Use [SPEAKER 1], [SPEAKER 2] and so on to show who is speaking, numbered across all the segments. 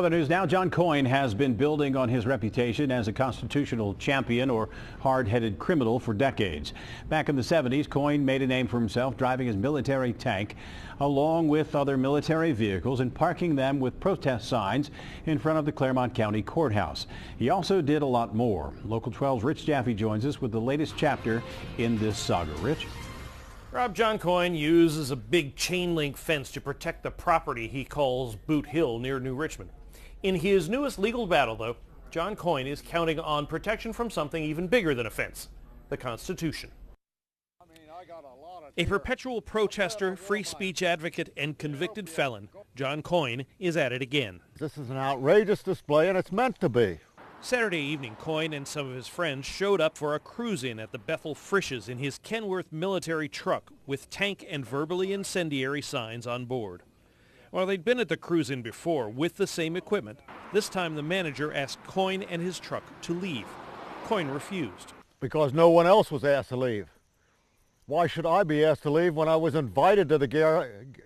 [SPEAKER 1] Other news now, John Coyne has been building on his reputation as a constitutional champion or hard-headed criminal for decades. Back in the 70s, Coyne made a name for himself driving his military tank along with other military vehicles and parking them with protest signs in front of the Clermont County courthouse. He also did a lot more. Local 12's Rich Jaffe joins us with the latest chapter in this saga. Rich?
[SPEAKER 2] Rob, John Coyne uses a big chain link fence to protect the property he calls Boot Hill near New Richmond. In his newest legal battle, though, John Coyne is counting on protection from something even bigger than a fence, the Constitution. A perpetual protester, free speech advocate, and convicted felon, John Coyne is at it again.
[SPEAKER 3] This is an outrageous display, and it's meant to be.
[SPEAKER 2] Saturday evening, Coyne and some of his friends showed up for a cruise-in at the Bethel Frisch's in his Kenworth military truck with tank and verbally incendiary signs on board. While they'd been at the cruise-in before with the same equipment, this time the manager asked Coyne and his truck to leave. Coyne refused.
[SPEAKER 3] Because no one else was asked to leave. Why should I be asked to leave when I was invited to the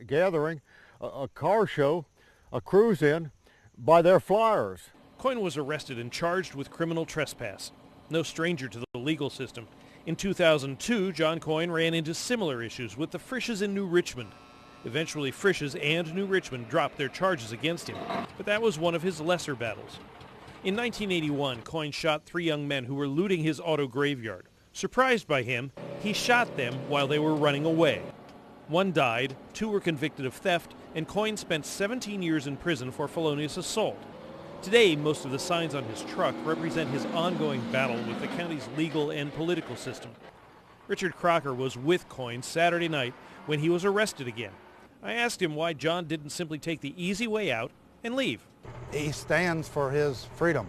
[SPEAKER 3] gathering, a car show, a cruise-in, by their flyers?
[SPEAKER 2] Coyne was arrested and charged with criminal trespass. No stranger to the legal system. In 2002, John Coyne ran into similar issues with the Frisch's in New Richmond. Eventually, Frisch's and New Richmond dropped their charges against him, but that was one of his lesser battles. In 1981, Coyne shot 3 young men who were looting his auto graveyard. Surprised by him, he shot them while they were running away. 1 died, 2 were convicted of theft, and Coyne spent 17 years in prison for felonious assault. Today, most of the signs on his truck represent his ongoing battle with the county's legal and political system. Richard Crocker was with Coyne Saturday night when he was arrested again. I asked him why John didn't simply take the easy way out and leave.
[SPEAKER 4] He stands for his freedom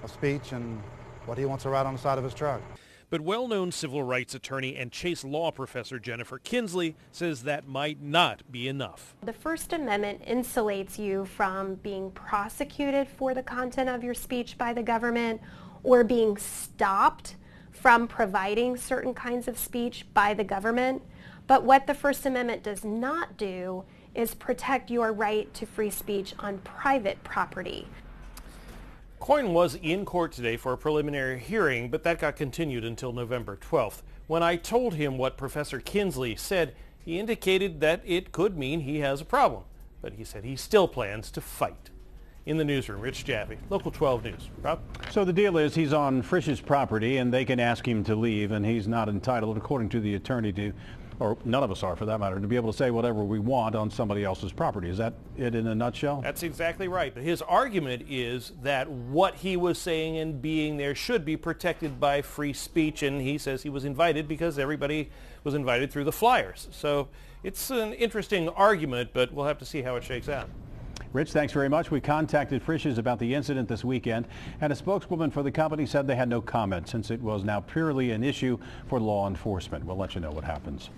[SPEAKER 4] of speech and what he wants to write on the side of his truck.
[SPEAKER 2] But well-known civil rights attorney and Chase law professor Jennifer Kinsley says that might not be enough.
[SPEAKER 5] The First Amendment insulates you from being prosecuted for the content of your speech by the government or being stopped from providing certain kinds of speech by the government. But what the First Amendment does not do is protect your right to free speech on private property.
[SPEAKER 2] Coyne was in court today for a preliminary hearing, but that got continued until November 12th. When I told him what Professor Kinsley said, he indicated that it could mean he has a problem. But he said he still plans to fight. In the newsroom, Rich Jaffe, Local 12 News. Rob?
[SPEAKER 1] So the deal is he's on Frisch's property and they can ask him to leave, and he's not entitled, according to the attorney, to, or none of us are for that matter, to be able to say whatever we want on somebody else's property. Is that it in a nutshell?
[SPEAKER 2] That's exactly right. But his argument is that what he was saying and being there should be protected by free speech, and he says he was invited because everybody was invited through the flyers. So it's an interesting argument, but we'll have to see how it shakes out.
[SPEAKER 1] Rich, thanks very much. We contacted Frisch's about the incident this weekend, and a spokeswoman for the company said they had no comment since it was now purely an issue for law enforcement. We'll let you know what happens.